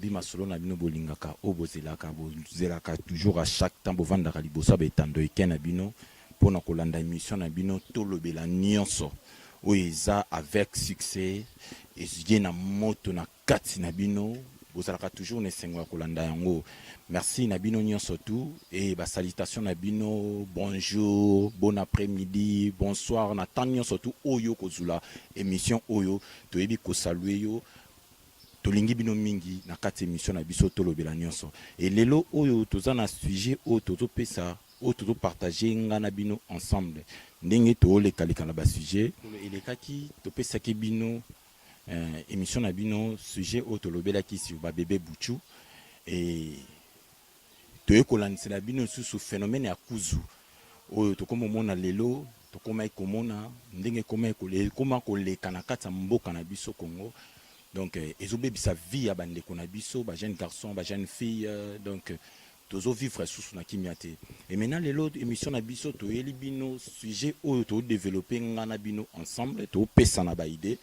lobi masolo na bino bolingaka obozelaka bozelaka toujours à chaque temps bovandaka liboso betando eken na bino pona kolanda émission na bino tolobela nyonso oeza avec succès et na moto na kati na bino bozalaka toujours ne sengo kolanda yango. Merci na bino nyonso tout et ba salutation na bino bonjour, bon après-midi, bonsoir na tan nyonso tout oyo kozula émission oyo toyebi ko saluer yo tolingi bino mingi na kati émission na biso tolobela nyonso et lelo oyo tozana sujet oyo tozopesa oyo tozopartager ngana bino ensemble ndenge tooleka na ba sujet elekaki topesaki bino émission na bino sujet oyo tolobelaki sur ba bébé Buchu et toyekolandisela bino sous phénomène ya kuzu oyo tokomomona lelo tokomai komona ndenge koma koleka na kati ya mboka na biso Congo. Donc ezobebisa vie ya bandeko na biso ba jeune garçon ba jeune fille donc tozo vivre sous na kimiate. Et maintenant lelo émission na biso toyeli bino sujet oyo to développer ngana bino ensemble to pesa na ba idée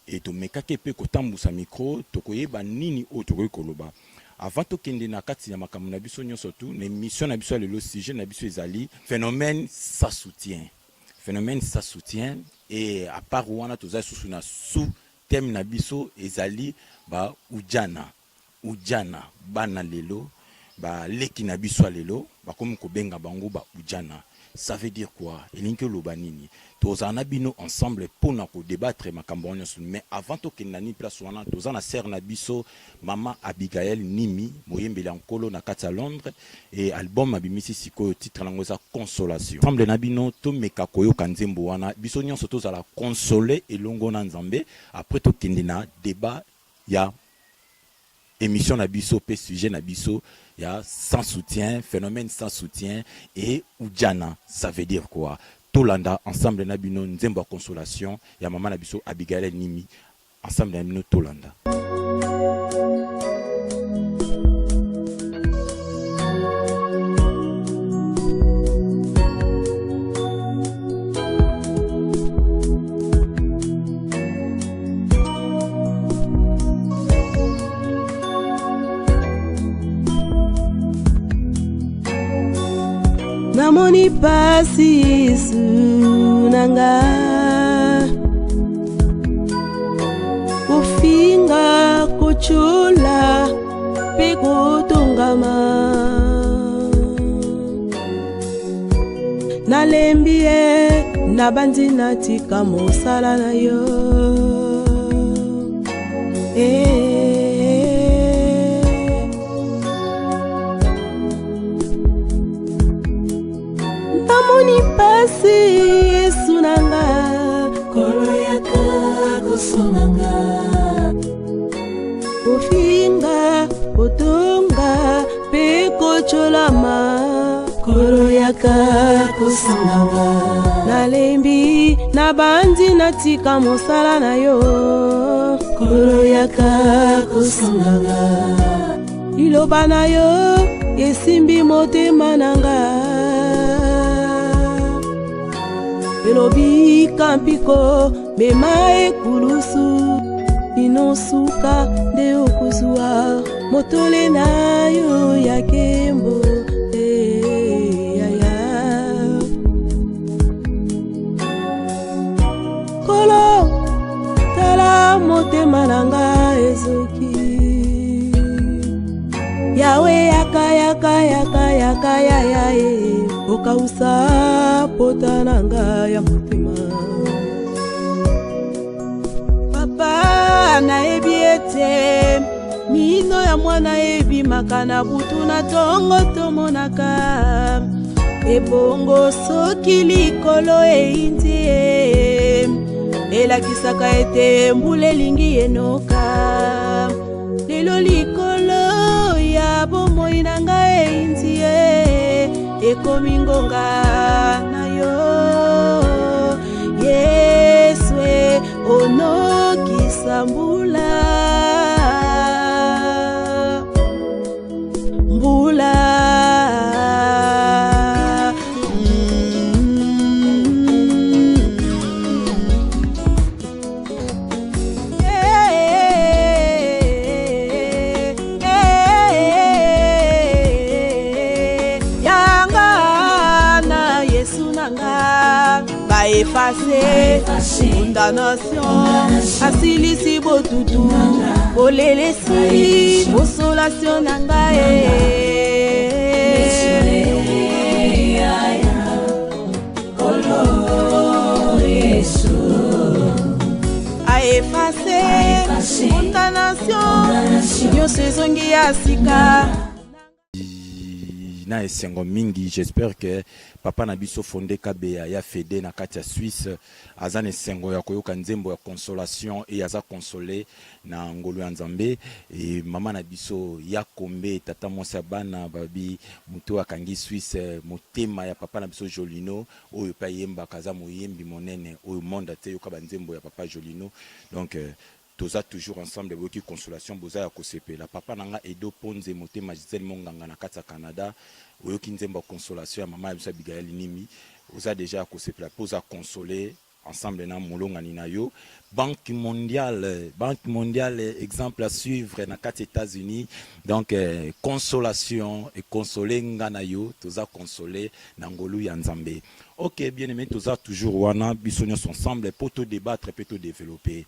et to mekake pe ko tambusa micro to koyeba nini oyo to koloba. Avant to kende na kati ya makambo na biso nyonso tout na émission na biso lelo sujet na biso ezali phénomène sans soutien. Phénomène sans soutien et à part wana toza sous na sous thème na biso ezali ba ujana bana lelo ba leki na biso lelo ba comme ko benga bango ba ujana. Ça veut dire quoi? Elinke lobanini tozana bino ensemble pour na ko débattre makambo nyonso. Mais avant to kenani place wana tozana sœur na biso mama Abigail Nimi moyembeli ankolo na kati ya Londres et album abimisi sikoyo titre nango za consolation. Ensemble na bino to meka koyoka nzembo wana biso nyonso tozala consoler elongo na nzambe après to kendina débat ya émission na biso pe sujet na biso ya sans soutien, phénomène sans soutien et ujana. Ça veut dire quoi? Tolanda ensemble na bino nzembo consolation ya mama na biso Abigail Nimi ensemble na bino Tolanda. Namoni pasi sunanga kufinga kuchula pikutungama nalembie nabandi natika mosala na yo Namoni pasi sunanga kolo yaka kusunanga ufinga utunga piko cholama kolo yaka kusunanga nalembi nabandi natika mosala na yo kolo yaka kusunanga iloba na yo esimbi motema nanga elobi kampiko mema ekulusu inosuka nde okuzwa motole na yo ya kembo kolo tala motema nanga ezoki yawe yaka okausa pota nanga ya motema papa na ebiete mino ya mwana ebi makana butu na tongo tomonaka ebongo soki likolo eindi elakisaka ete mbula elingi enoka lelo likolo ya bomoi nanga eindi ekomi ngonga na yo Yeswe onokisa mbula effacer condamnation asilisi botutu olelesi consolation na ngai a effacer condamnation nyonso ezongi ya sika na esengo mingi. J'espère que papa na biso fondé Kabea ya fede na kati ya Suisse azana esengo ya koyoka nzembo ya consolation et aza consolé na ngolu ya Nzambe et mama na biso ya kombe tata mwasi bana babi muto akangi Suisse motema ya papa na biso Jolino oyo pa yemba kaza moyembi monene oyo monde te yoka banzembo ya papa Jolino. Donc toza toujours ensemble boki consolation boza ya kosepela papa nanga Edo Ponze motema Gisèle Monganga na kati ya Canada oyoki nzembo consolation ya mama biso Abigail Nimi oza déjà kosepela poza consoler ensemble na molonga ni na yo. Banque mondiale exemple à suivre na kati États-Unis. Donc consolation et consoler ngana yo toza consoler na ngolu ya Nzambe. OK, bien aimé, toza toujours wana biso nyonso ensemble pour tout débattre et tout développer.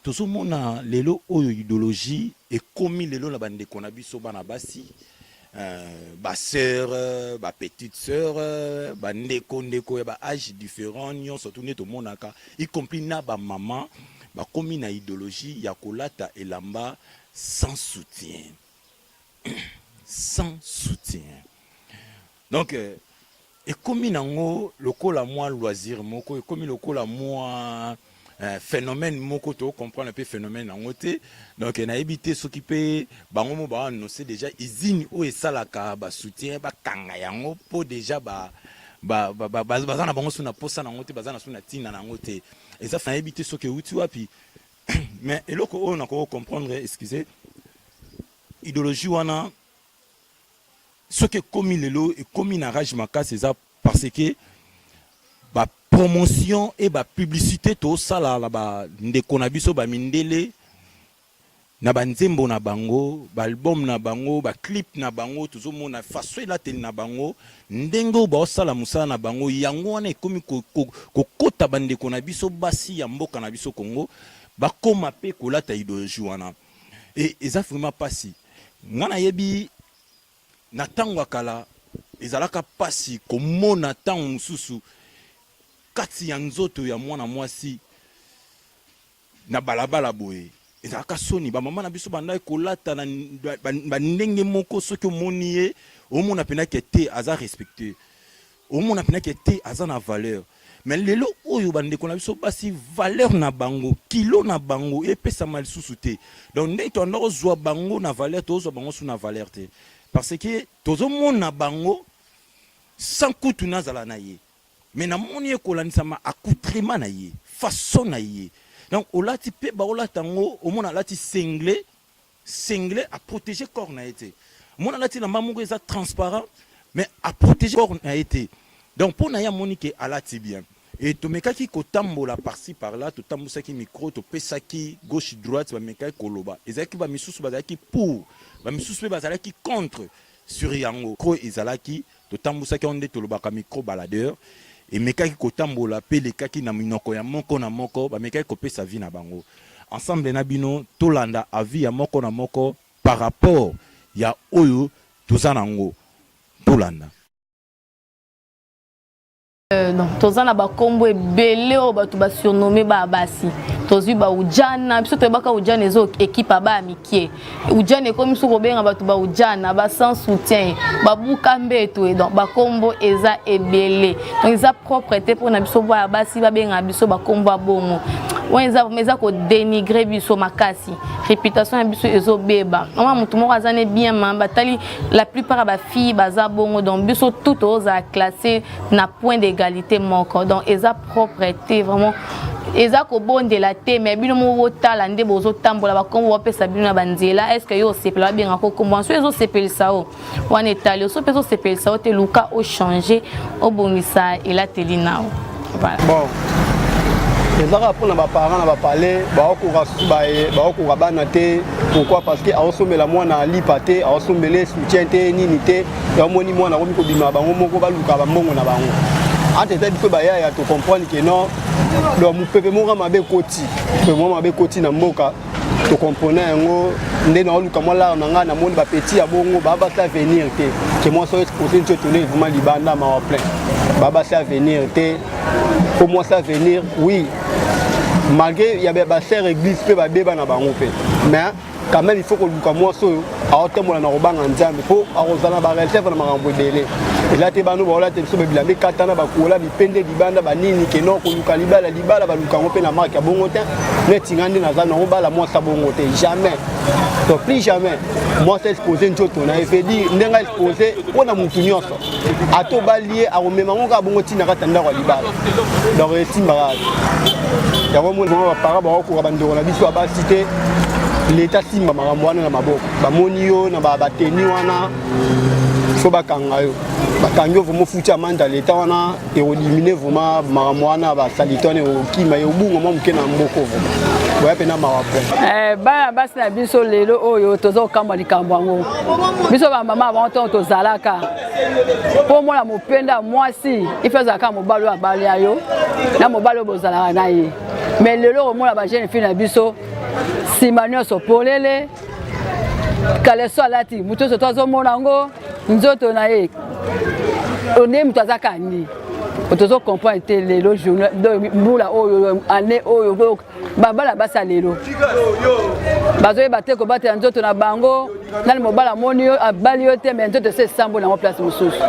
Tout mona lelo oyo idéologie et komi lelo la bande ko na biso bana basi ba sœur ba petite sœur ba ndeko ba âge différent nyonso tout neto monaka y compris na ba maman ba komi na idéologie ya kolata elamba sans soutien sans soutien. Donc et komi nango lokola moi loisir moko et komi lokola moi phénomène moko to comprendre un peu phénomène en côté. Donc on a évité ce qui peut bango mo ba no c'est déjà izini o esalaka ba soutien ba kanga yango po déjà ba bazana bango suna posa na ngote bazana suna tina na ngote et ça fait éviter ce que uti wapi. Mais eloko on a comprendre, excusez, idéologie wana ce que comme lelo et comme na rage maka c'est ça parce que ba promotion et ba publicité to sala la ba ndeko na biso ba mindele na ba nzembo na bango ba album na bango ba clip na bango tuzo mona faso la tele na bango ndengo ba osala musala na bango yango wana ekomi kokota ba ndeko na biso basi ya mboka na biso Congo ba koma pe kolata idéologie wana et eza vraiment pasi ngana yebi na tango akala ezalaka pasi komona tango mususu kati ya nzoto ya mwana mwasi na balabala boye ezalaka soni ba mama na biso banda kolata na ndenge moko soki omoni ye omona pena ke te aza respecté omona pena ke te aza na valeur. Mais lelo oyo bandeko na biso basi valeur na bango kilo na bango epesa mal susu te. Donc ndenge to ndako zwa bango na valeur to zwa bango su na valeur te parce que tozo mona bango sans kutu nazala na ye. Mais na moni ekolanisa ma accoutrement na ye, façon na ye. Donc olati pe ba olata ngo omona lati cinglé à protéger corps na été. Mona lati na mamungo eza transparent mais à protéger corps na été. Donc pour na ya moni ke alati bien. Et to mekaki ko tambola par-ci par-là, to tambusaki micro, to pesaki gauche droite ba mekaki koloba. Ezaki ba misusu bazaki pour, ba misusu bazaki contre sur yango. Ko ezalaki to tambusaki onde to lobaka micro baladeur. Et mekaki kotambola pe lekaki na minoko ya moko na moko ba mekaki kopesa vie na bango ensemble na bino tolanda avis ya moko na moko par rapport ya oyo tozanango tolanda non tozana ba kombo ebele o bato ba surnommé ba basi tozwi ba ujana biso to baka ujana ezo équipe ba mikie ujana ekomi so kobenga bato ba ujana ba sans soutien ba buka mbeto et donc ba kombo eza ebele donc eza propreté pour na biso ba basi ba benga biso ba kombo abongo on eza ko dénigrer biso makasi réputation ya biso ezo beba mama mutu moko azane bien mamba tali la plupart ba filles baza bongo donc biso tout oza classé na point d'égalité moko donc eza propreté vraiment eza ko bonde la te mais bino mo wotala nde bozo tambola ba kombo ba pesa bino na banzela est-ce que yo sepela bien ko kombo so ezo sepelisa o wana etali so peso sepelisa o te luka o changer o bongisa ela telina voilà bon ezaka pour na ba parents na ba parler ba okura susu ba okura bana te pourquoi parce que aosomela mwana lipate aosomela soutien te nini te ya moni mwana ko bima bango moko ba luka ba mbongo na bango entre temps biso baya to comprendre que non donc mupepe moko mabe koti pepe moko mabe koti na mboka to comprendre yango nde na oluka mola na nga na moni ba petit ya bongo baba sa venir te que moi so exposer nto tourner vraiment libanda ma plein baba sa venir te pour moi ça venir oui malgré il y avait ba sœur église pe ba beba na bango pe mais quand même il faut que luka moi so a otemola na robanga nzambe po a rozana ba réalité na makambo délé et là te banu ba ola te so be bilame katana ba kola bipende libanda ba nini ke non ko luka libala ba luka ngo pe na marque ya bongo te net ngandi na za na obala moi ça bongo te jamais donc plus jamais moi c'est exposé njoto na fait dire ndenga exposé pona mutu nyonso ato balie a romema ngo ka bongo tina katanda kwa libala donc etimba ya mo mo ba para ba ko ba ndoro na biso ba cité l'état simba makambo wana na maboko bamoni yo na bateni wana fo bakanga yo bakangi vraiment futi amanda l'état wana et éliminer vraiment makambo wana ba salitone okima yo bungo mo mke na mboko vraiment boya pena mawapo bana basi na biso lelo oyo tozo kamba likambo ngo biso ba mama ba onto tozalaka po mo la mopenda mwasi ifeza ka mobalo abali ayo na mobalo bozalaka na ye mais lelo mo la ba jeune fille na biso Simanyo sopolele kaleso alati muto so tozo monango nzoto na ye one mutaza kani otozo comprendre lelo journée do mbula oyo année oyo babala basa lelo bazoye bateko bate nzoto na bango nani mobala moni yo abali yo te mais nzoto se sambo na place mususu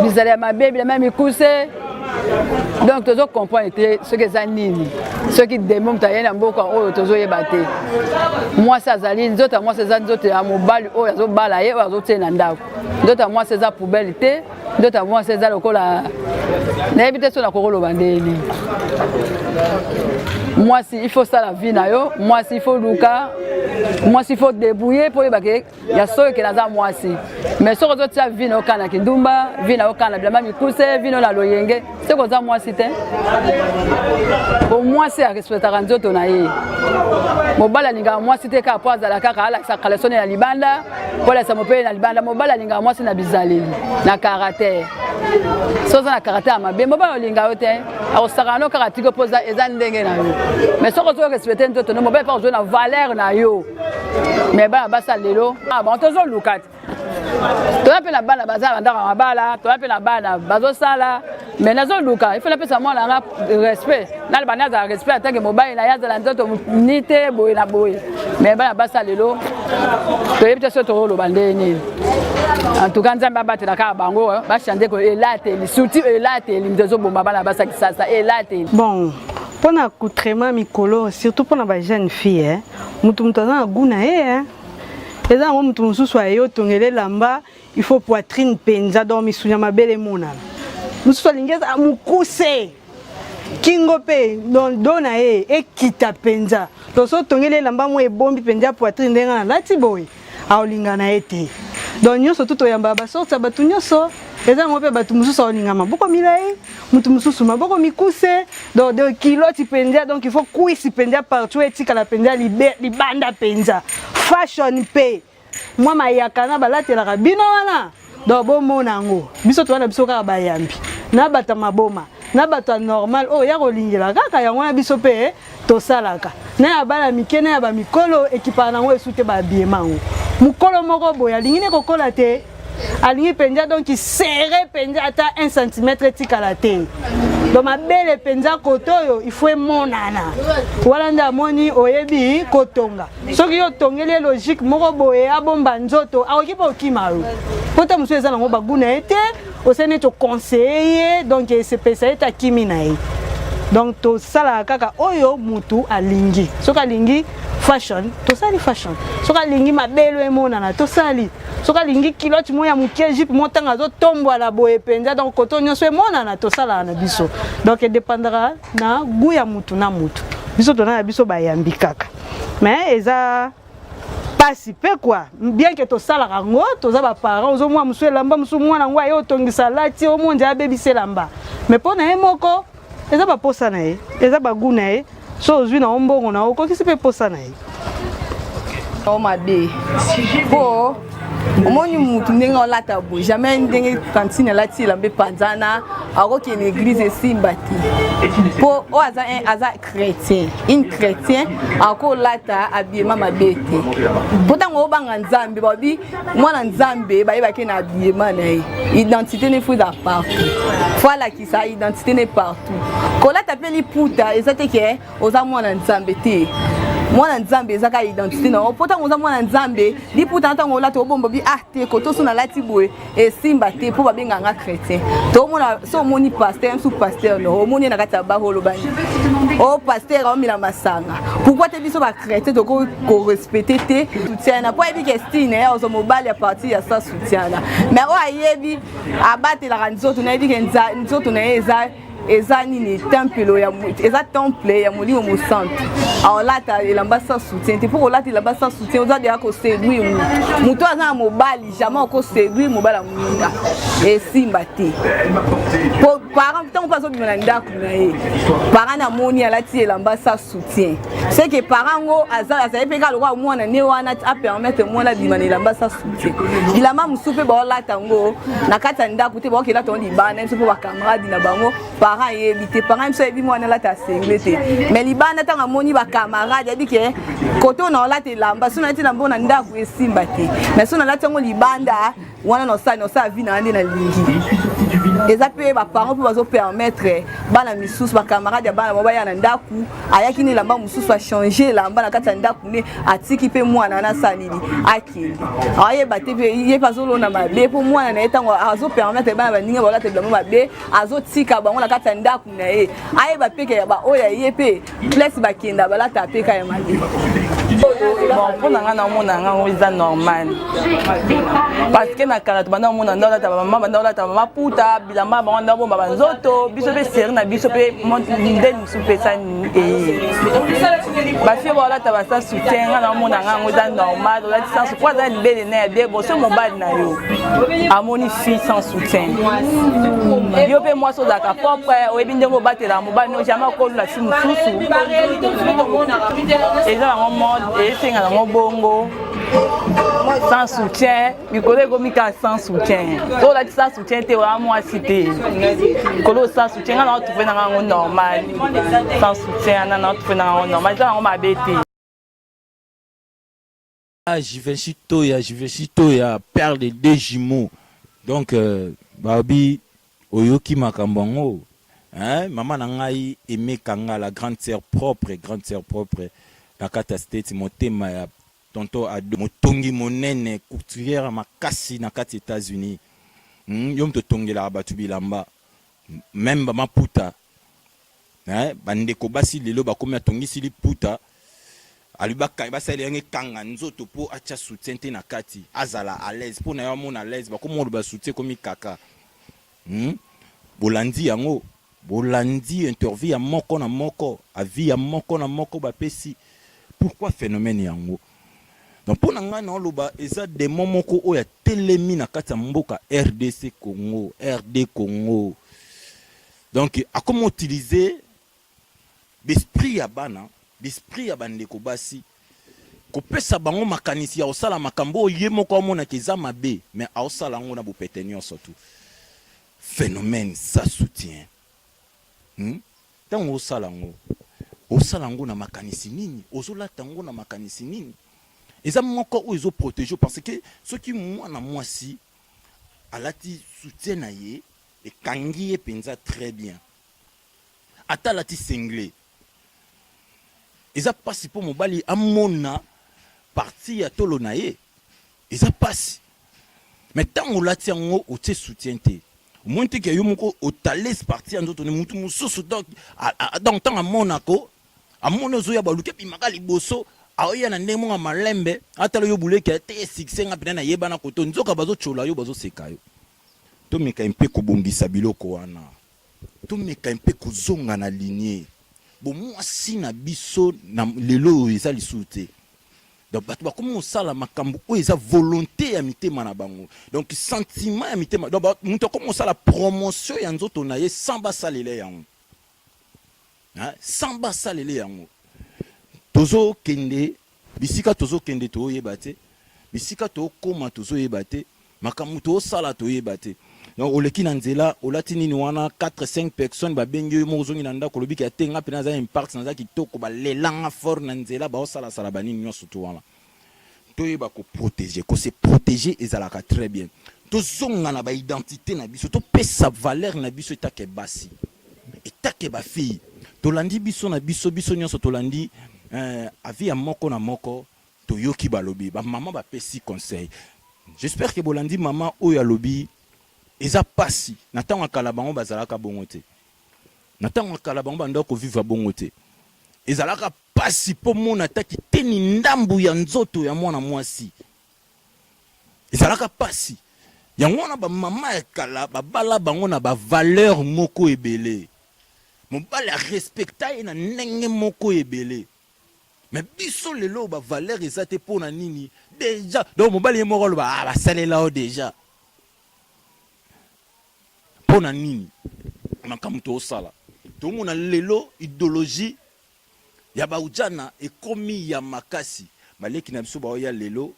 bizale ya mabebi la même ikuse. Donc tozo comprendre ce que ça nini ce qui démontre tayena mboko oyo tozo yebate moi ça zali nzota moi c'est nzota ya mobali oyo azo bala ye azo tena ndako nzota moi c'est za poubelle te nzota moi c'est za lokola na ebite so na kokolo bandeli moi si il faut ça la vie na yo moi si il faut luka moi si il faut débrouiller pour yebake ya so ke naza moi si mais so ko tia vie na okana kindumba vie na okana bila mami kuse vie na loyenge c'est ko za moi si te au moins c'est à respecter nzoto na ye mobala linga moi si te ka poza la kaka ala sa kalesone na libanda pour ça mo pe na libanda mobala linga moi si na bizali na caractère so za na caractère mabe mobala linga yo te a sakano karatiko poza eza ndenge na yo mais so ko respecter nzoto no mobala pas na valeur na yo mais ba basa lelo bon tozo lukat to appelle la bana bazala ndaka mabala to appelle la bana bazo sala mais nazo luka il faut la pesa moi na respect na le bana za respect attaque mobile na yaza la nzoto nite boy na boy mais bana basa lelo to yebita so to lo bandeni en tout cas nzamba batela ka bango ba chande ko elate li souti elate li ndezo bomba bana basa kisasa elate bon pour accoutrement mikolo surtout pour les jeunes filles mutu na guna et ça mutu mususu ayo tongele lamba il faut poitrine penza dormi sunya mabele mona mususu lingeza mukuse kingo pe don dona ekita penza to so tongele lamba mo ebombi penza poitrine ndenga na lati boy aolinga na ete donc nyoso tout oyamba ba sorta batu nyoso eza ngope batu mususu aolinga maboko milai mutu mususu maboko mikuse donc de kiloti penza donc il faut kuisi penza partout etika la penza libanda penza fashion pe moi mayaka na balatela ka bino wana donc bo monango biso to wana biso ka bayambi na bata maboma na bata normal o ya kolingela kaka yango na biso pe to salaka na abala mikene ya ba mikolo ekipa nango esute ba biemango mukolo moko boya lingine kokola te alingi penza donc serré penza ata 1 cm tikala te donc ma belle penza kotoyo il faut monana wala nda moni oyebi kotonga soki yo tongele logique moko boye abomba nzoto akoki po kimaru pota muso eza nango baguna ete osene to conseiller donc c'est pesa ta kimi na ye donc to sala kaka oyo mutu alingi soki alingi fashion to sali fashion soki alingi mabelo emonana to sali soki alingi kilote moya mukie jipe motanga zo tombwala boye penza donc koto nyonso emonana to sala na biso donc dépendra na goût ya mutu na mutu biso tona na biso bayambi kaka mais eza pasi pe quoi bien que to sala rango to za ba parents ozo mwa musu elamba musu mwana ngwa yo tongisa lati o monja abebise lamba mais pona emoko eza ba posa na ye eza ba goût na ye so ozwi na ombongo na oko kisi pe posa na ye o mabe po omoni mutu ndenge olata boye jamais ndenge cantine alati elamba epanzana akoki na église esimba te mpo oyo aza chrétien une chrétien akolata habillement mabe te mpo ntango obanga nzambe babi mwana nzambe bayebaki na habillement na ye identité ne faut partout fo alakisa identité ne partout kolata mpe liputa eza te ke oza mwana nzambe te mwana nzambe ezaka identité na po ntango oza mwana nzambe liputa ntango olata obomba bi te kotoso nalati boye esimba te mpo babenganga chrétien tomona so omoni paster msu paster no omoni na kati ya baro olobani o paster aomila masanga pourquoi te biso bachrétien toko korespecte te soutiana po ayebi ke stine ya ozo mobali ya parti ya sa soutiana mais oyo ayebi abatelaka nzoto nayebi ke nzoto na ye eza nini temple ya eza temple ya molimo mosantu aolata elamba sa soutien te mpo kolata elamba sa soutien oza deya koséduire moto aza na mobali jamais okoséduire mobali ya moninga esimba te po parent ntango mpo azobima na ndako na ye parent namoni alati elamba sa soutien c'est que parent ngo azali mpe kaka lokola mwana ne wana apermettre mwana abima na elamba sa soutien bilamba mosusu mpe baolata yango na kati ya ndako te baokelata yango libanda biso mpo bakamaradi na bango parent yebi te parent biso yebi mwana alata asengle te mais libanda ntango amoni bakamarade yebi ke kote oyo na olata elamba so nalati elamba oyo na ndako esimba te mais so nalati yango libanda wana nosala vi na nde na lingi eza mpe baparent mpo bazopermettre bana misusu bakamarade ya bana bao baya na ndako ayaki na elamba mosusu achange elamba na kati ya ndako ne atiki mpe mwana wana asala nini akende ayeba te mpe ye mpe azolonda mabe mpo mwana na ye ntango azopermettre bana baninga baolata bilamba mabe azotika bango na kati ya ndako na ye ayeba mpe ke baoyo ye mpe place bakenda balata mpe ka ya mabe bon mpo na ngai naomona ngango eza normal parce que na kala tobanda omona nda olata bamama banda olata mama puta bilamba bango nda bomba banzoto biso mpe seri na biso mpe ndeni mosusu mpe esa eye bafie baolata basa soutien ngai naomona ngango eza normal olati sans po aza libele na ya bie boso mobali na yo amoni fille sans soutien yo mpe mwasi ozalaka propre oyebi ndenge obatela mobali no jamais okolula fi mosusu eza bango mode esenga nango bongo sans soutien mikolo ekomi kaka sans soutien so olati sans soutien te oya mwasi te mikolo sans soutien nga na otufe na ngango normal sans soutien ana na otufe na ngango normal eza nango mabe te Jivency Toya père de deux jumeaux donc babi oyoki makambo hein maman na ngai aimé kanga la grande sœur propre na kata state motema ya tonto ado motongi monene couturière makasi na kati États-Unis yom to tongela batu bilamba même maputa hein bandeko basi lelo bakomi atongisi liputa alibaka basali yange kanga nzoto po acha soutien te na kati azala à l'aise po na yo mona à l'aise bakomo ba soutien komi kaka bolandi yango bolandi interview ya moko na moko avis ya moko na moko bapesi pourquoi phénomène yango donc pour nanga na loba eza des moments ko oya telemi na kati ya mboka RDC Congo RD Congo donc a comment utiliser l'esprit ya bana l'esprit ya bandeko basi kopesa bango makanisi ya osala makambo ye moko amona keza mabe mais a osala ngo na bopetenyo surtout phénomène ça soutient tango osala ngo na makanisi nini ozolata ngo na makanisi nini eza moko o ezo protéger parce que ceux qui mwana mwasi alati soutien na ye et kangi ye penza très bien ata lati singlé eza pasi po mobali amona parti ya tolo na ye eza pasi mais tango lati ngo o te soutien te monte ke yo moko o tales parti nzoto ne mutu mususu donc tant amonako amona zo ya baluke bimaka liboso aoya na ndemo nga malembe atalo yo buleke te siksenga pena na yeba na koto nzoka bazo chola yo bazo seka yo to meka mpe ko bongisa biloko wana to meka mpe ko zonga na lignée bo mwasi na biso na lelo eza lisute donc bato bakomi osala makambo oyo eza volonté ya mitema na bango donc sentiment ya mitema donc muto komi osala promotion ya nzoto na ye sans basalele yango sans basalele yango tozo kende bisika tozo kende to yeba te bisika to koma tozo yebate makamu to sala to yebate donc oleki na nzela olati nini wana 4-5 personnes babengi yo mozongi na ndako lobi ki atenga pena za impact na za kitoko balelanga fort na nzela ba osala sala banini nyonso to wana to yeba ko protéger ko se protéger ezalaka très bien to zonga na ba identité na biso to pesa valeur na biso etake basi etake ba fille to landi biso na biso nyonso to landi avi ya moko na moko to yoki balobi ba maman ba pesi conseil. J'espère que bolandi maman oyo alobi eza pasi na tango kala bango bazalaka bongo te na tango kala bango bandako vivre bongo te ezalaka pasi po mona taki teni ndambu ya nzoto ya mwana mwasi ezalaka pasi yango na ba mama ya kala babala bango na ba valeur moko ebele mobali respecta na ndenge moko ebele mais biso lelo ba valeur ezate pona nini déjà donc mobali moko lo ba salela o déjà pona nini makamu to sala to mona lelo idéologie ya ba ujana ekomi ya makasi maleki na biso ba oya lelo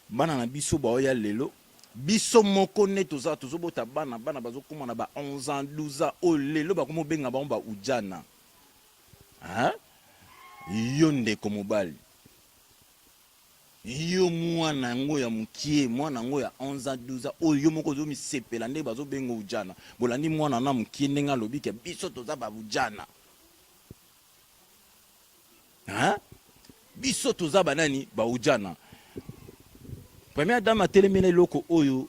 bana na biso ba oya lelo biso moko ne toza tozobota bana bazokoma na ba 11 ans 12 ans o lelo ba komo benga ba ujana hein yo ndeko mobali yo mwana ngo ya mukie mwana ngo ya 11 ans 12 ans o yo moko zo misepela nde bazo benga ujana bolandi mwana na mukie ndenga lobi ke biso toza ba ujana hein biso toza banani ba ujana. Première dame a téléméné loko oyo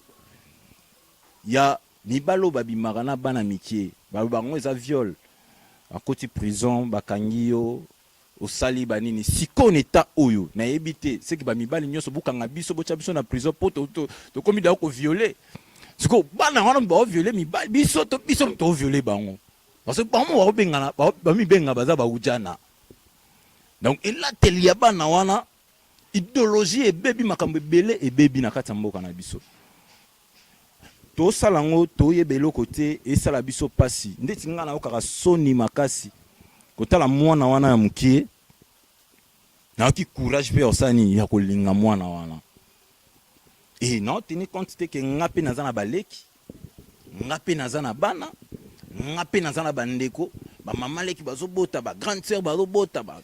ya mibalo babimaka na bana mikie bango eza viol akoti prison bakangiyo osali banini siko neta oyo na yebite c'est que ba mibali nyonso bukanga biso bocha biso na prison poto to komi da ko violer siko bana wana ba violer mibali biso to violer bango parce que bango wa bengana ba mi benga baza ba ujana donc il a telia bana wana idéologie et baby makambe belé et baby na kati mboka na biso to salango to yebelo côté et sala biso pasi ndeti ngana okaka soni makasi kotala mwana wana ya mukie na ki courage pe osani ya kolinga mwana wana et non teni compte te ke ngape nazana baleki ngape nazana bana ngape nazana bandeko ba mama leki bazobota ba grande sœur bazobota ba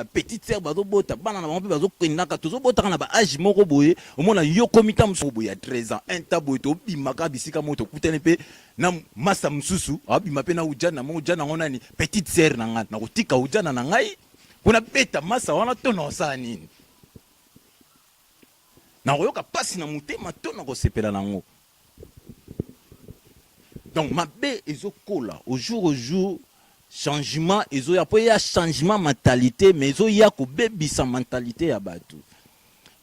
petite sœur bazobota bana na bango bazo kendaka tozobota na ba âge moko boye omona yo komita musu boye ya 13 ans un tabo to bimaka bisika moto kutene pe na masa mususu abima pe na ujana mo ujana ngona ni petite sœur na ngana na kotika ujana na ngai kuna beta masa wana to na osala nini na koyoka pasi na mutema to na kosepela nango. Donc mabe ezokola au jour changement ezo ya po ya changement mentalité mais ezo ya ko bebisa mentalité ya batu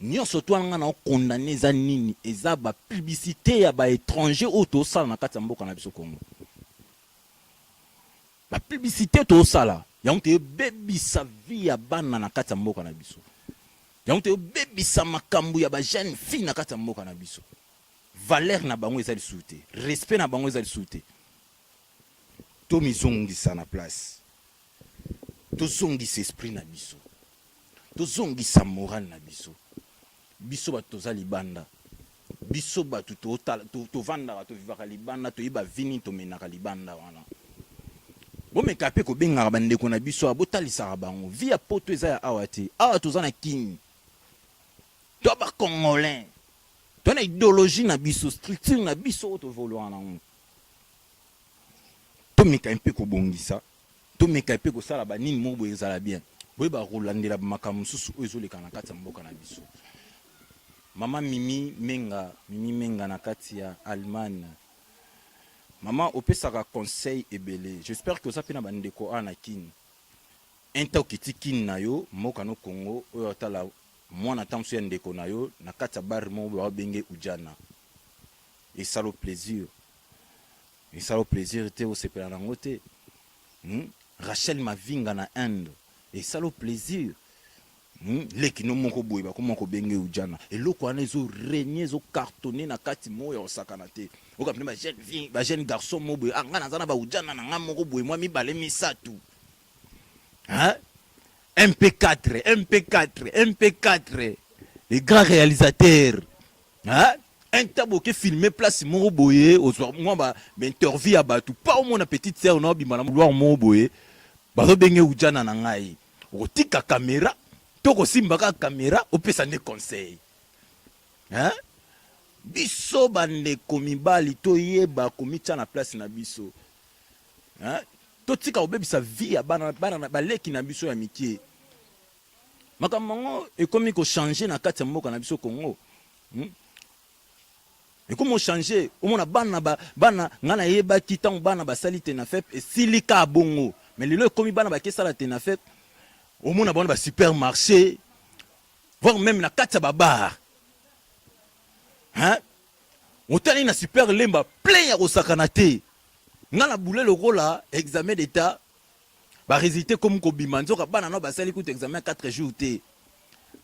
nyonso to nga na condamner za nini eza ba publicité ya ba étranger auto sala na kati ya mboka na biso Congo ba publicité to sala ya onte bebisa vie ya bana na kati ya mboka na biso ya onte bebisa makambu ya ba jeune fille na kati ya mboka na biso valeur na bango ezali souté respect na bango ezali souté to mizongisa na place to zongisa esprit na biso to zongisa moral na biso biso ba toza libanda biso ba to vanda to vivaka libanda to yiba vini to menaka libanda wana bo mekape ko benga bandeko na biso abotalisa bango via poto eza ya awate awa toza na king to ba congolais to na idéologie na biso structure na biso to vouloir na to meka mpe ko bongisa to meka mpe ko sala ba nini mo bo ezala bien boye ba rolandela makamu susu ozo leka na kati ya mboka na biso. Mama Mimi Menga na kati ya Allemagne mama opesaka conseil ebele j'espère que ça pena bandeko ana kin enta okiti kin na yo mboka no Congo oyo tala mwana tamso ya ndeko na yo na kati ya bar mo ba benge ujana et ça le plaisir te o sepela na ngote Rachel Mavinga na Inde et ça le plaisir leki no moko boye ba komoko benge ujana eloko ana ezo régner zo cartonner na kati mo ya osakana te okapne ba jeune fille ba jeune garçon mo boye anga nazana ba ujana na nga moko boye mwa mibale misatu hein MP4 les grands réalisateurs. Hein? Un tabou qui filmé place mon boye au soir moi ba interview à batou pas au mon petite sœur non bimana vouloir mon boye ba benga ujana na ngai otika caméra to ko simbaka caméra opesa ne conseil hein biso bande komibali to yeba komicha na place na biso hein to tika obebisa vie ya bana baleki na biso ya mikie makambo e komi ko changer na kati ya mboka na biso Congo et comment changer au monde bana ngana yeba kitan bana basali tenafep et silika bongo mais le comme bana ba kesala tenafep au monde bana ba supermarché voire même na kata baba hein otani na super lemba plein ya osakanate ngana boule le rola examen d'état ba résulter comme ko bimanzo ka bana no basali ku examen 4 jours té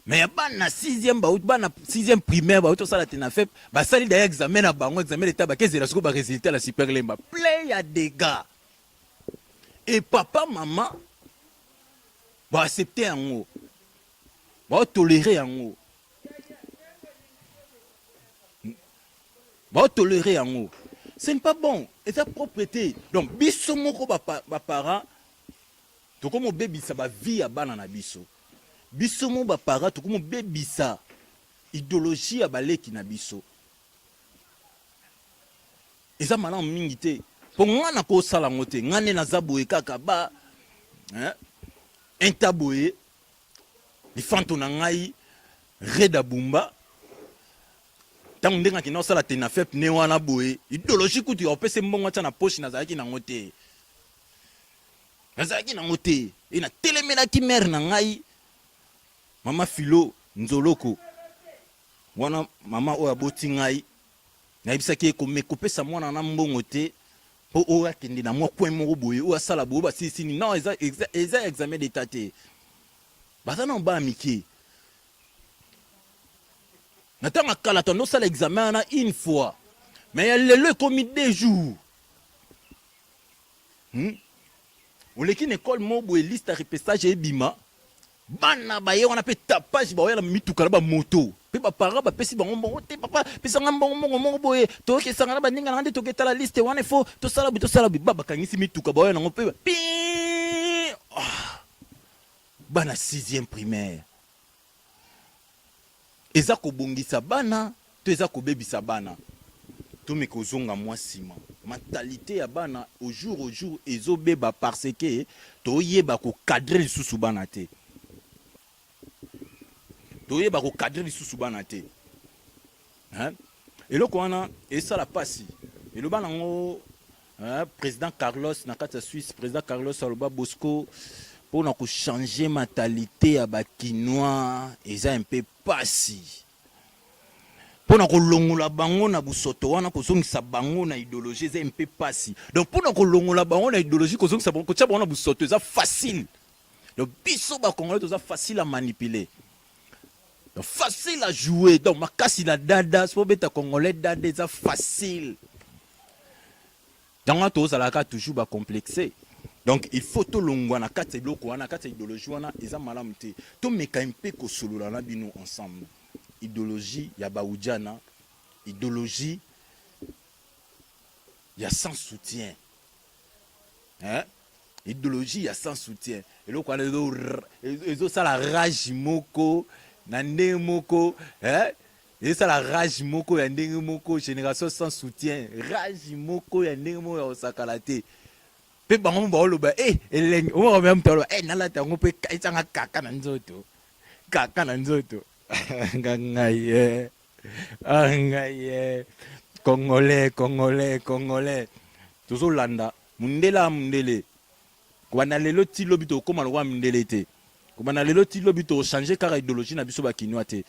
mais bana 6e bana 6e primaire ba to sala tena fait ba sali d'ailleurs examen na bango examen d'état ba kezela siko ba résultat la super lemba plein ya dégâts et papa maman ba accepter yango ba tolérer yango ce n'est pas bon et sa propreté donc biso moko ba parents to comme bébé ça ba vie ya bana na biso biso mo ba para to comme bebisa idéologie ya baleki na biso eza mala mingi te po ngana ko sala ngote ngane na zaboe kaka ba hein entaboe li fanto na ngai reda bumba tangu ndenga kina sala tena fep ne wana boe idéologie kutu opese mbongo tana poche na zaki na ngote ina telemena ki mère na ngai mama filo nzoloko wana mama oya boti ngai na ibisaki ko mekopesa mwana na mbongo te po oya kende na mwa kwen moko boye oya sala boye ba sisi ni non eza examen d'état te bazana ba miki natanga kala tondo sala examen na une fois mais le comme 2 jours on l'équipe école mo boye liste repêchage et bima bana ba ye on appelle tapage ba ya mituka ba moto pe ba para ba pesi ba mbongo te papa pesa mbongo boye to ke sangana ba ninga ngande to ke tala liste wana fo to sala bi baba kangisi mituka ba ya ngo pe bana 6e primaire eza ko bongisa bana to eza ko bebisa bana to me ko zonga mwa sima mentalité ya bana au jour ezo beba parce que to yeba ko cadrer lisusu bana te doye ba ko cadrer lisusu bana te hein eloko wana esala pasi eloba nango président Carlos na kata Suisse président Carlos aloba Bosco pour na ko changer mentalité ya ba kinois eza un peu pasi pour na ko longola bango na busoto wana ko zongisa bango na idéologie eza un peu pasi donc pour na ko longola bango na idéologie ko zongisa bango ko tia bango na busoto eza facile donc biso ba congolais eza facile à manipuler. Donc, facile à jouer. Donc, ma casse la dada, c'est pour congolais dada, c'est facile. Dans la chose, ça a toujours complexé. Donc, il faut tout le monde, quatre idéologie, ils ont mal amité. Tout me quand même que solo la bino ensemble. Idéologie, ya baoudjana. Idéologie, ya sans soutien. Hein? Idéologie, ya sans soutien. Et là, quand ils ont ça la rage moko. Nande moko hein et ça la rage moko ya ndenge moko génération sans soutien rage moko ya ndenge moko ya osakalate pe bango ba oloba eleng o même tolo nala tango pe kaitanga kaka na nzoto ngangaye congolais tozo landa mundele kwana lelo ti lobito koma lwa mundele te comme on a le petit lobby to changer car idéologie na biso ba kinwate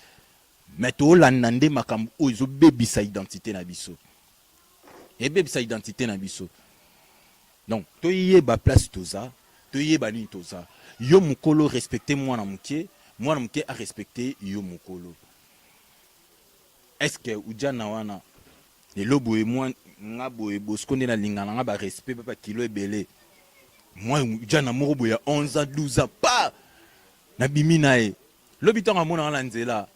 mais to landande makambo o zo bebi sa identité na biso et bebi sa identité na biso donc to yé ba place toza to yé ba ni toza yo mukolo respecter moi na muké a respecter yo mukolo est-ce que ujana wana le lobo et moi ngabo e Bosco na lingana nga ba respect papa kilo ebele moi ujana morobo ya 11 ans 12 ans pas na bimi nae lobi tanga mona na nzela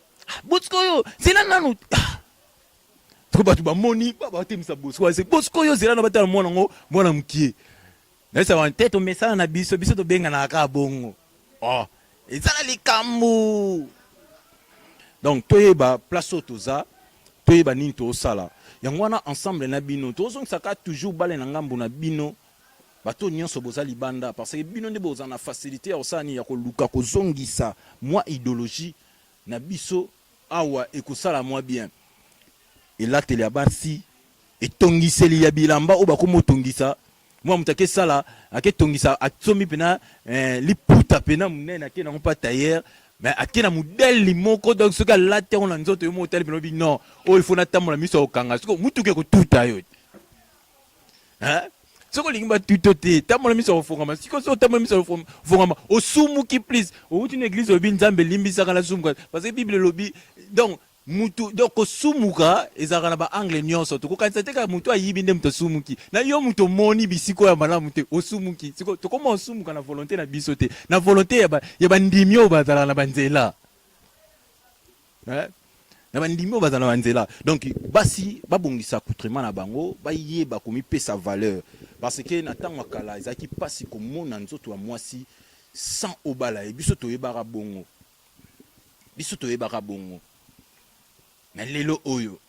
Boscoyo zela nanu to ba tu ba moni ba temisa Bosco c'est Boscoyo zela na batala mwana mkie na ça va tête au message na biso to benga na ka bongo oh ezala likambo donc toyeba place otoza toyeba nini to sala yango wana ensemble na bino tozong saka toujours bale na ngambo na bino bato nyonso boza libanda parce que bino nde boza na facilité osani ya koluka kozongisa moi idéologie na biso awa ekosala moi bien elateli ya basi etongiseli ya bilamba oyo bakomotongisa mwa mutake sala aketongisa atsomi pena liputa pena munene ake nango pa tailleur mais ake na modèle moko donc soki alate yango na nzoto yo motali pena obi non oyo il faut natambola miso ya kokanga soki mutuke kotuta yo soko olingi batuto te tambola miso ya kofongama siko so tambola miso ya kofongama osumuki please outi na église obi nzambe elimbisaka na sumuka parce que bible elobi donc mutu donc osumuka ezalaka na baangle nyonso tokokanisa te kaka mutu ayibi nde mutu osumuki na yo mutu omoni bisiko ya malamu te osumuki siko tokoma osumuka na volonté na biso te na volonté ya bandimi oyo bazalaka na banzela na bandimi oyo bazala na banzela donc basi babongisa accoutrement na bango bayeba komipesa valeur parce que na ntango ya kala ezalaki mpasi komona nzoto ya mwasi sans obala ye biso toyebaka bongo mais lelo oyo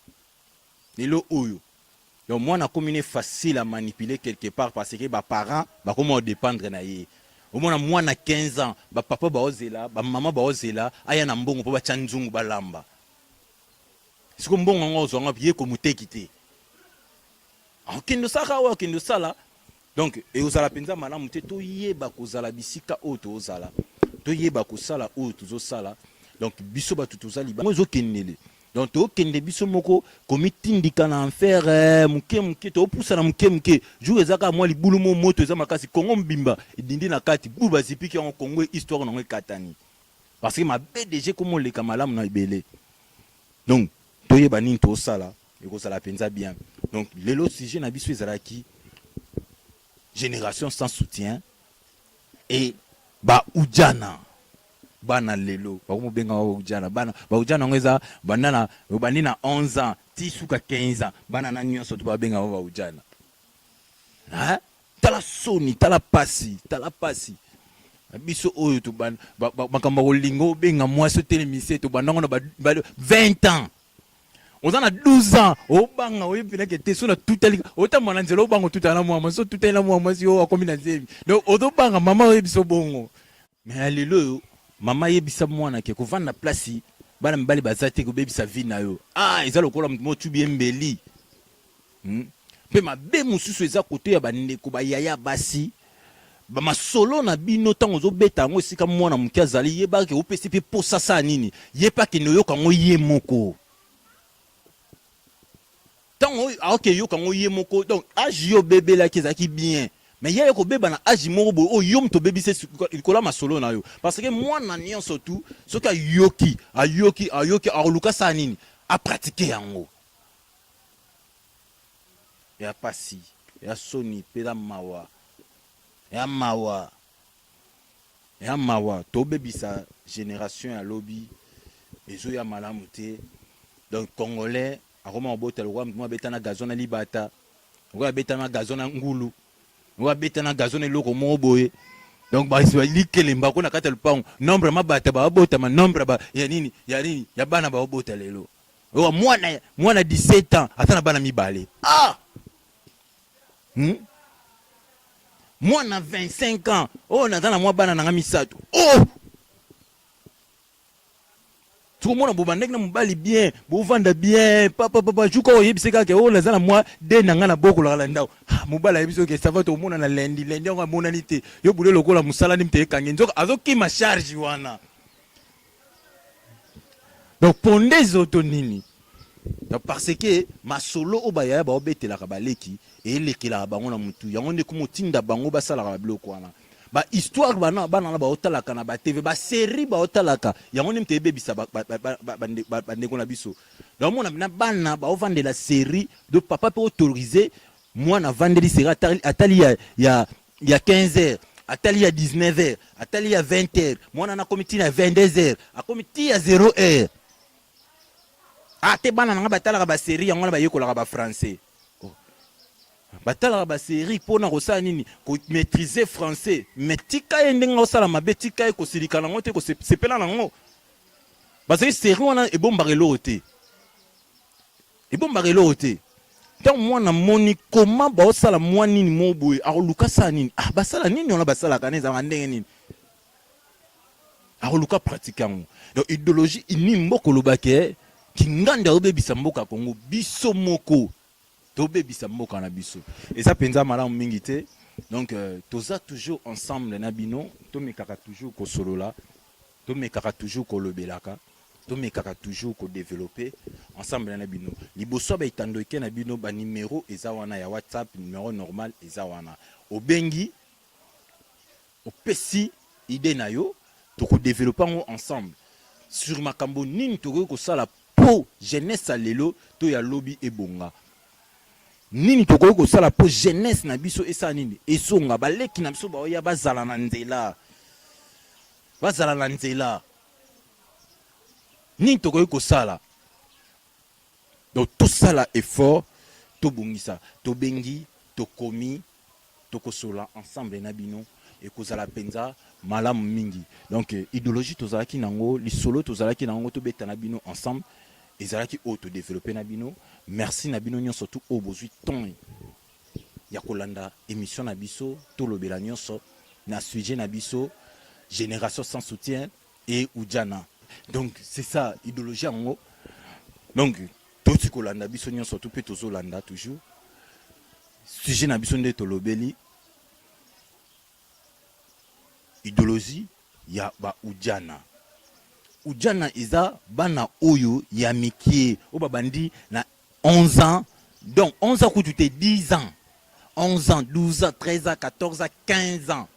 donc mwana akomi facile à manipuler quelque part parce que baparents bakoma dépendre na ye omona mwana 15 ans bapapa baozela bamama baozela aya na mbongo mpo batya nzungu balamba siko mbongo ngo ozwanga ye komuteki te okendo saka oyo okendo sala donc eozala mpenza malamu te toyeba kozala bisika oyo tozala toyeba kosala oyo tozosala donc biso bato tozali bango ezokendele donc tokende biso moko komitindika na enfer muke topusa na muke jour ezaka mwa libulu mo moto eza makasi kongo mbimba edindi na kati buba zipiki en Congo histoire na katani parce que ma BDG comme le kamalamu na ibele donc toyeba nini tosala ekozala penza bien donc lelo sujet na biso ezalaki génération sans soutien et ba ujana bana lelo bakomobenga wa ujana bana ba ujana ngeza banana banina 11 ans tisuka 15 ans bana na nyonso to babenga wa ujana tala soni tala pasi biso oyo to ban makamba kolingo benga mwasi telemise to banango na 20 ans ozana 12 ans obanga oyepina ke te sona tutali otamana nzelo obango tutala mwa so tutala mwa si o akomi na nzebi donc odobanga mama oyebiso bongo mais lelo mama yebisa mwana ke kovanda place bana mbali bazate ko bebisa vie na yo eza lokola motu bien mbeli pe mabe mususu eza kote ya bandeko bayaya basi bamasolo na bino tango zobeta ngo esika mwana muke azali yeba ke opesi pe posasa nini yepa ke noyoka ngo ye moko tango aoke yoka ngo ye moko donc age yo bébé la kezaki bien mais yeye ko beba na age moko bo o yom to bebise ikola masolo na yo parce que mwana nyonso tout soki ayoki aluka sa nini a pratiquer yango ya pasi ya soni pela mawa to bebisa génération ya lobby ezo ya malamu te donc congolais akoma obota lokwa mwa betana gazon na libata lokwa betana gazon na ngulu lokwa betana gazon na loko mo boye donc ba likelemba ko na kata lupango nombre mabata ba obota ma nombre ba ya nini ya bana ba obota lelo wa mwana 17 ans atana bana mibale mwana 25 ans natana mwa bana na misato tu mona bobandeki na mobali bien bovanda bien papa juka oyebiseka ke nazana mwa de nanga na boko la ndao mobala yebiso ke ça va to mona na lendi ngo mona nite yo bule lokola musala ni mte kange nzoka azoki ma charge wana donc ponde zoto nini donc parce que masolo obaya ba obetela ka baleki et lekela bango na mutu yango nde kumotinda bango basala ka biloko wana ba histoire bana ba otalaka na ba TV ba série ba otalaka yango nimte bebisa ba ndeko na biso donc mona na bana ba ovande la série de papa peut autoriser moi na vendeli série atali ya 15h atali ya 19h atali ya 20h moi na comité na 22h a comité ya 0h ah te bana nga batala ba série yango ba yekola ba français batala ba série pona ko sa nini ko maîtriser français mais tika yendenga osala mabe tika ko silika nango te ko sepela nango parce que série wana e bomba relote donc moi na moni comment ba osala moi nini mo boye a luka sa nini ah basala nini on basala kaneza ndenge nini a luka pratiquant donc idéologie ini mboko lobake kinganda obebisa mboka Congo biso moko to bebisa mboka na biso et ça penza malamu mingi te donc toza toujours ensemble na bino to mekaka toujours ko solola to mekaka toujours ko lobelaka to mekaka toujours ko développer ensemble na bino liboso ba itando ke na bino ba numéro eza wana ya WhatsApp numéro normal eza wana obengi opesi idée na yo to ko développer ensemble sur makambo nini to ko sala po jeunesse lelo to ya lobby ebonga nini to ko sala po jeunesse na biso esa nini esonga baleki na biso ba ya bazala na nzela nini to ko sala donc tout ça là effort to bongisa to bengi to komi to ko sola ensemble na bino et ko sala penza malamu mingi donc idéologie to zalaki nango lisolo to zalaki nango to beta na bino ensemble ezalaki auto développer na bino merci na bino nyonso tout au bozui ton ya kolanda émission na biso to lobela nyonso na sujet na biso génération sans soutien et Ujana donc c'est ça idéologie ngo donc tout ce kolanda biso nyonso tout peut tozo landa toujours sujet na biso nde to lobeli idéologie ya ba Ujana Ujana iza bana oyo ya mikie o babandi na 11 ans donc 11 ans que tu t'es 10 ans 11 ans 12 ans 13 ans 14 ans 15 ans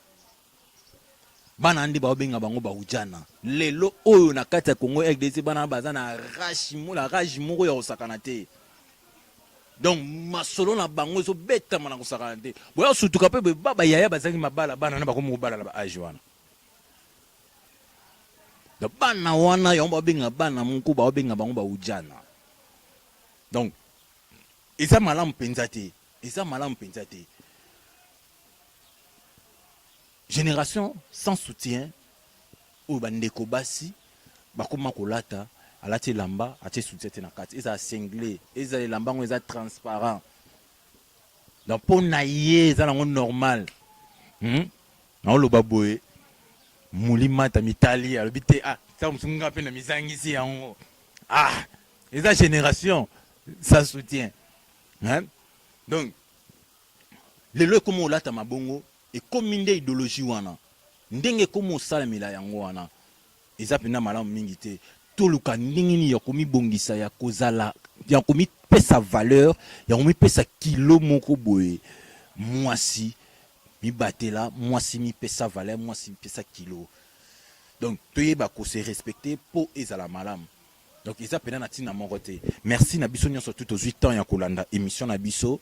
bana andi ba obenga bango ba Ujana lelo oyo na kati ya Congo RDC bana bazana rage moko ya osakana te donc masolo na bango zo beta mana osakana te boya sutuka pe baba yaya bazaki mabala bana na bakomo bala na ba age wana de bana wana yomba benga bana munku ba benga bango ba Ujana donc eza malamu penza te génération sans soutien ou bandeko basi bakoma kolata alati lamba ati soutien te na kati eza singlé eza lamba ngo eza transparent donc pona ye eza nango normal na oloba boye mulima ta mitali alobite ah ça musunga pe na mizangisi yango ah eza génération sans soutien donc lelo comme olata mabongo et comme inde idéologie wana ndenge comme salamela yango wana eza pena malamu mingi te toluka ndenge ni ya komi bongisa ya kozala ya komi pesa valeur ya komi pesa kilo moko boye mwasi mi batela mwasi mi pesa valeur mwasi mi pesa kilo donc toyeba ko se respecter po ezala malamu donc eza pena na tina moko te merci na biso nyonso tout aux 8 ans ya kolanda émission na biso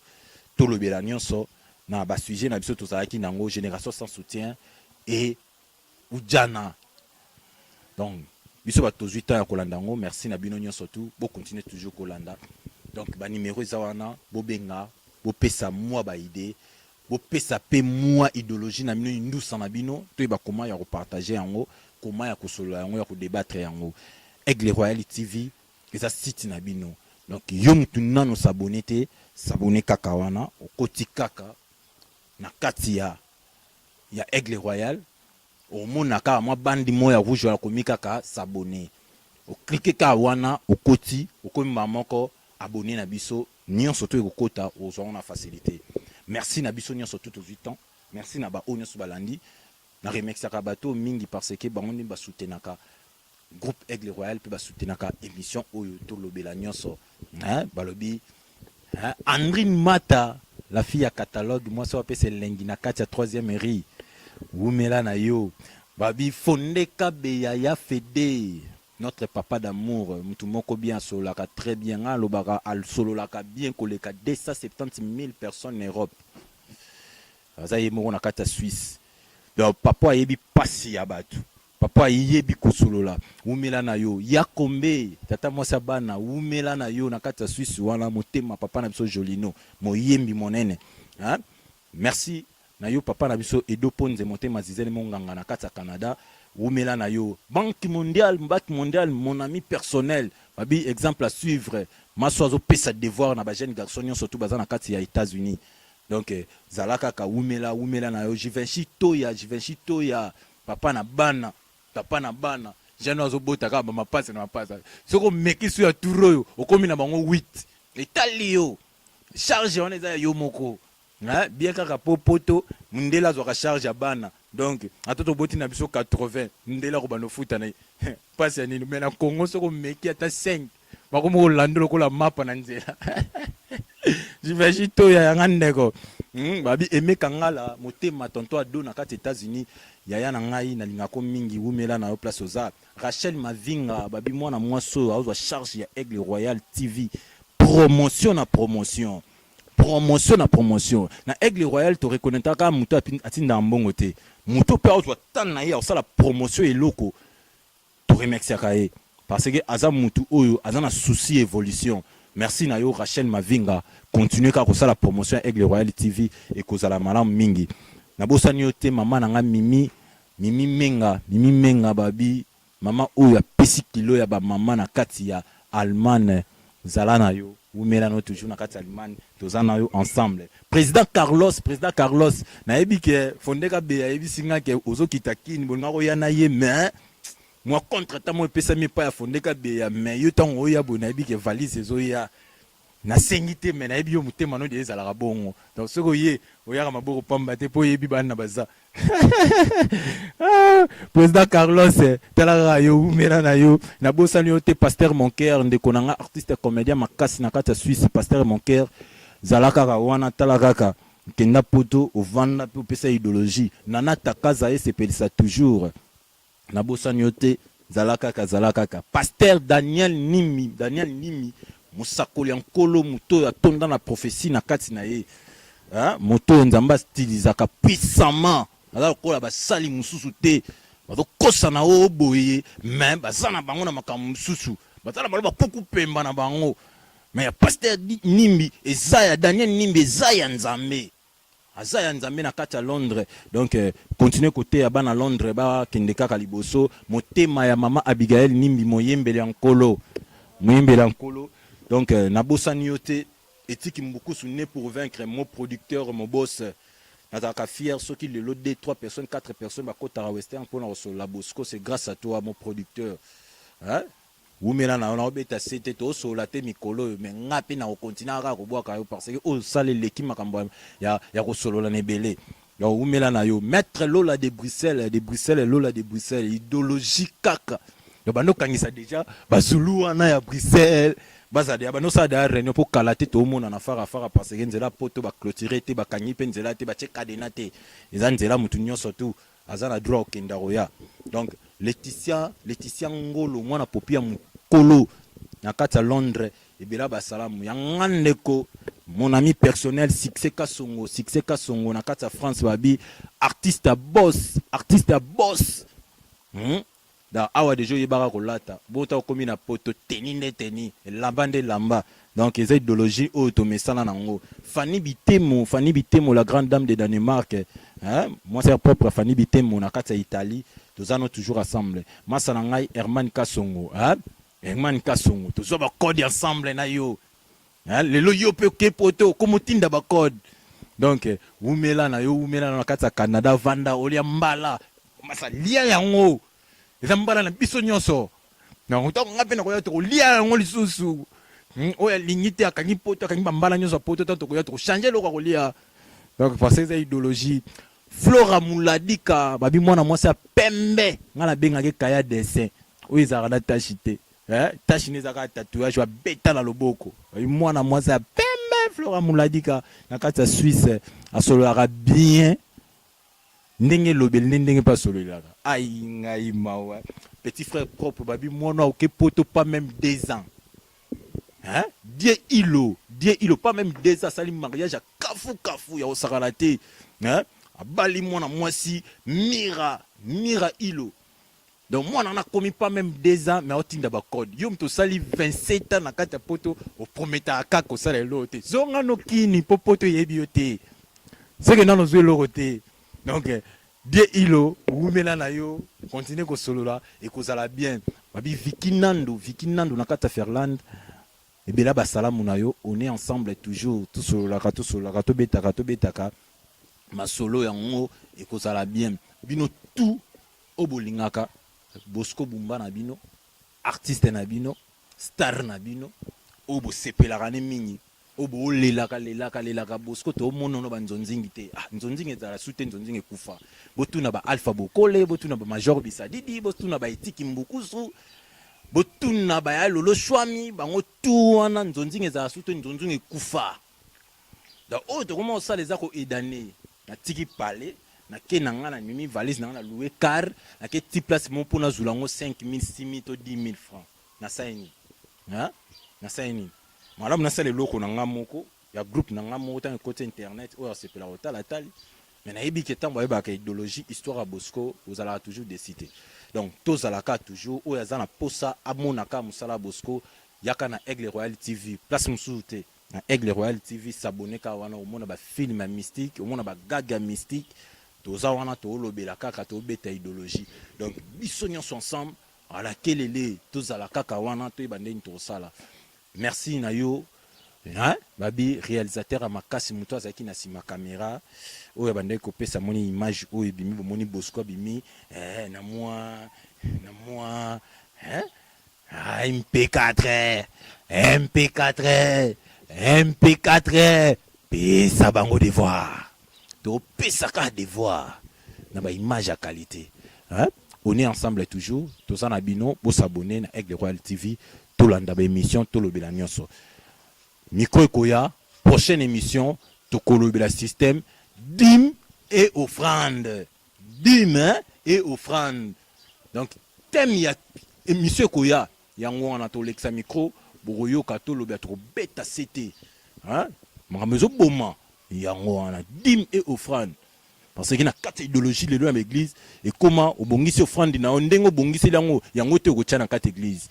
to lobela nyonso na ba sujet na biso tozalaki nango génération sans soutien et Ujana donc biso ba to 8 ans ya kolanda ngo merci na bino nyonso tout bo continuer toujours kolanda donc ba numéro eza wana bo benga bo pesa moi ba idée bo pesa pe moi idéologie na bino ndusa na bino to ba comment ya ko partager yango comment ya ko solo yango ya ko débattre yango Aigle Royal TV eza site na bino donc yo mutu nano s'abonner kaka wana okoti kaka na kati ya Aigle Royal o mona ka mwa bandi moya rouge wala komika ka s'abonner o cliquer ka wana okoti okomba moko abonner na biso nyonso to ekokota ozwa na facilité merci na biso nyonso tout aux 8 ans merci na ba onyoso balandi na remercier ka bato mingi parce que bango ni ba soutenaka groupe Aigle Royal pe ba soutenaka émission oyo to lobela nyonso balobi Andrine Mata la fille à catalogue moi ça appelle c'est lengi na kati ya 3e ri wumela na yo babi fondé kabeya ya fede notre papa d'amour mutu moko bien solaka très bien alobaka al sololaka bien koleka 270 000 personnes en Europe azaye moko na kati ya Suisse donc papa yebi pasi ya batu papa yebi kosolola umela na yo yakombe tata mwasi bana umela na yo na kati ya Suisse wana motema papa na biso Jolino moyembi monene hein? Merci na yo papa na biso Edo Ponze motema zizeli monganga na kati ya Canada umela na yo Banque mondiale mon ami personnel babi exemple à suivre maso pesa devoir na ba jeune garçon surtout baza na kati ya États-Unis donc zalaka ka umela na yo Givenchy Toya papa na bana jeune azobota ka ba mapasa na mapasa soko meki su ya turo okomi na bango 8 etali yo charge on eza yo moko hein bien kaka poto mundela zo ka charge ya bana donc atoto boti na biso 80 ndela ko bano futa na pasi ya nini mena Congo soko meki ata 5 bakomo landolo ko la mapa na nzela Givenchy Toya ya ndeko babi emeka ngala motema tonto ado na kati États-Unis yaya na ngai na linga ko mingi umela na yo place oza Rachel Mavinga babi mwana mwaso azwa charge ya Aigle Royal TV promotion na Aigle Royal to reconnaître ka muto atinda mbongo te muto pe azwa tan na ye osala promotion eloko to remercier ka ye parce que aza mutu oyo aza na souci évolution. Merci na yo Rachel Mavinga continuer ka ko sala promotion Aigle Royal TV et kozala malam mingi na bosani yo te mama na nga mimi menga babi mama oyo pesi kilo ya ba mama na kati ya Allemagne zala na yo umela no toujours na kati ya Allemagne tozana yo ensemble président Carlos na yebi ke fondeka be ya yebi singa ke ozokita kini bolinga ko yana ye mais moi contre ta mo pesa mi pa ya fondeka be ya mais yo tango oya bona yebi ke valise ezo ya na sengite mais na yebi yo mutema no de ezala bongo donc soko ye oya maboko pamba te po yebi bana baza président Carlos tala yo umela na yo na bosani yo te pasteur Monker ndeko nanga artiste comédien makasi na kati ya Suisse pasteur Monker zalaka ka wana tala kaka kenda poto ovanda pe pesa idéologie nana takaza et sepelisa toujours na bosani yo te zalaka ka pasteur Daniel Nimi musakoli ankolo muto ya tonda na prophétie na kati na ye hein moto nzamba stylisaka puissamment alors ko la basali mususu te bazo kosa na oboye mais bazana bango na makambo mususu bazana baloba puku pemba na bango mais pasteur Nimbi ezaya Daniel Nimbi ezaya nzambe azaya nzambe na kati ya Londres donc continuer côté ya bana Londres ba kendeka ka liboso motema ya mama Abigail Nimbi moyembele ankolo donc nabosani yote éthique mbukusu né pour vaincre mon producteur mon boss nataka fier ceux qui le lot 2 3 personnes 4 personnes ba kota western pour la Bosco c'est grâce à toi mon producteur hein umela na obeta c'était to so la te mikolo mais ngapi na continue ka ko boka yo parce que o sale l'équipe makambo ya ko solo la nebele ya umela na yo maître Lola de Bruxelles Lola de Bruxelles idéologie kaka yo bando kangisa déjà bazulu wana ya Bruxelles bazade abano sa da réunion pour kalater tout monde na fara parce que nzela poto ba clôturer te ba kanyi pe nzela te ba cheka denate eza nzela mutu nyonso tu azana droit kenda roya donc Laetitia ngolo mwana popia mukolo na kati ya Londres et bela ba salamu ya ngandeko mon ami personnel Succès Kasongo na kati ya France babi artiste à boss da awa dejo yebaka kolata bota komi na poto teni lamba nde lamba donc les idéologies auto mesala nango Fanny Bitemo la grande dame de Danemark hein moi c'est propre Fanny Bitemo na kati ya Italie tozano toujours ensemble masala ngai Herman Kasongo tozo ba code ensemble na yo hein lelo yo pe ke poto komotinda ba code donc umela na kati ya Canada vanda olia mbala masa lia yango ezambala na biso nyonso na ngota ngape na koya to lia yango lisusu oya lignité akangi poto akangi mbala nyonso poto to koya to changer loko ko lia donc parce que idéologie Flora Muladika babi mwana mwasi ya pembe ngala benga ke kaya dessin oyo ezaka na tachité tachi nezaka tatouage wa beta na loboko babi mwana mwasi ya pembe Flora Muladika na kati ya Suisse asololaka bien ndenge lobel ndenge pas sololaka ai ngai mawa petit frère propre babi mwana oke poto pas même 2 ans hein die ilo pas même 2 ans sali mariage à kafu ya osakalate hein abali mwana mwasi mira ilo Donc moi on a commis pas même 2 ans mais otinda ba code. Yo mto sali 27 ans na kata poto au prometa akako sala lote. Zonga no kini popoto yebi yote. C'est que dans nos loroté. Donc Dieu ilo umela na yo continuer ko solola et ko sala bien. Babi Vikinando na kata Ferland. Et bien là, on est ensemble toujours, tout sur la to betaka, ma solo yango et ko sala bien. Bino tout au bolingaka, Bosco Bumba na bino, artiste na bino, star na bino, obo sepelaka ne mingi, obo lelaka Bosco to mono no banzonzingi te. Ah nzonzingi za la soute nzonzingi kufa. Botuna ba Alpha Bokole, botuna ba Major Bisadidi, botuna ba Etiki Mbukusu. Botuna baya lolo shwami bango tu wana nzonzinge za suto nzonzinge kufa. Da o to comment ça les a ko edane na tiki palais na kenanga na mimi valise na louer car na ke ti place mon pona zulango 5000 6000 to 10000 francs na saini. Hein? Na saini. Malam na sale loko na ngamoko ya groupe na ngamoko tan côté internet o c'est pour la hôtel tali. Mais na yebi ke tambo yeba ka idéologie histoire à Bosco vous allez toujours des cités. Donc, tous à la carte toujours, où il y a un posa à Monaka, Moussala Bosco, yaka na Aigle Royal TV, place Moussoute, na Aigle Royal TV, s'abonner car on a au monde film mystique, au monde gaga mystique, tous à wana to lobe la kaka to beta idéologie. Donc, bisognos ensemble, à laquelle les tous à la kaka wana to ibande to sala. Merci Nayo. Hein? Babi réalisateur à Makasi Muto Azaki na sima caméra. Oya bande ko pesa moni image o ebimi bo moni Bosco bimi na moi hein MP4 pesa bango devoir to pesa ka devoir na ba image à qualité hein. On est ensemble toujours to ça na bino bo s'abonner na Aigle Royal TV to landa ba émission to lobela nyonso Miko Koya prochaine émission to kolobela système dîme et offrande. Dîme hein, et offrande. Donc, thème ya monsieur Koya, yango on a to lexa micro, boroyo kato lo betro beta CT. Hein? Maramezo boma, yango on a dîme et offrande. Parce qu'il y a 4 idéologies les deux à l'église et comment au bongisi offrande na ondengo bongisi yango te ko tchana 4 églises.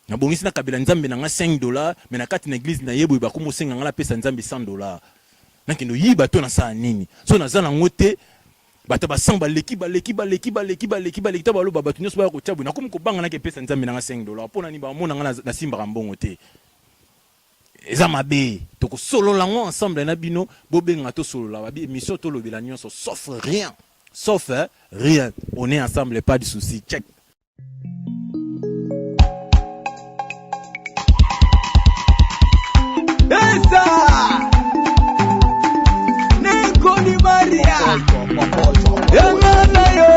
Na bongisi na kabila nzambe na $5 mais na 4 église na yebo ba komo senga ngala pesa nzambe $100. Nakino yiba to na sa nini so na zana ngote bata basamba leki ta balo babatu nyoso ba ko tchabu na komo ko banga na ke pesa nzambe na $5 pona ni ba mona ngana na simba mbongo te eza mabe to ko solo lango ensemble na bino bobenga to solo la babi émission to lobela nyonso sauf rien on est ensemble pas de souci check. Esa Nekoni Maria Yangana yo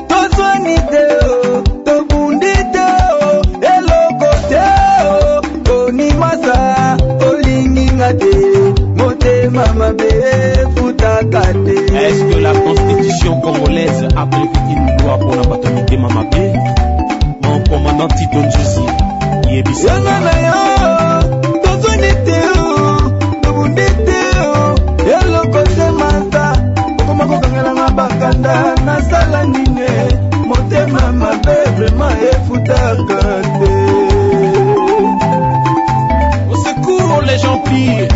Toswaniteo Tobunditeo Elokoteo Toni Masa Olingingate Motema mabe Futakate. Est-ce que la constitution congolaise a prévu une loi pour la paternité mamabe? Mon commandant Tito Njosi Yebisa Yangana yo bakanda na sala nine motema mabe vraiment efutaka te. Au secours les gens prient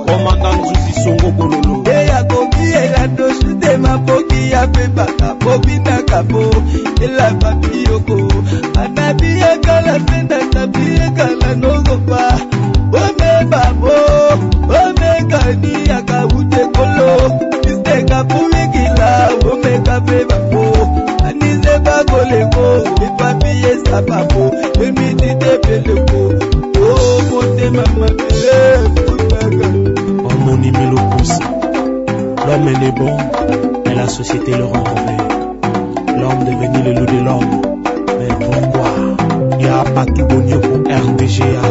commandant Njosi Songo Bololo eya koki ela doshute mapoki ya pebaka bobinaka po ela babiyoko anabiyekala penda nabiyekala nogopa omebabo omekani yakabute kolo misteka puwikila omeka pebapo anize bakoleko epapiye sapapo emidite peleko o motema mabele futaka. Mon numéro pousse. L'homme est bon, mais la société le rend mauvais. L'homme devenu le loup de l'homme. Mais pourquoi il n'y a pas qui bonne pour RDGA?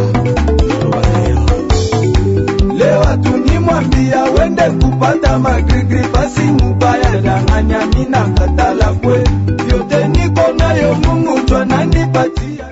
Lewa tuni mwambia wende kupata magrigri pasi mubaya danganya mina katala kwe yote niko nayo Mungu twananipatia.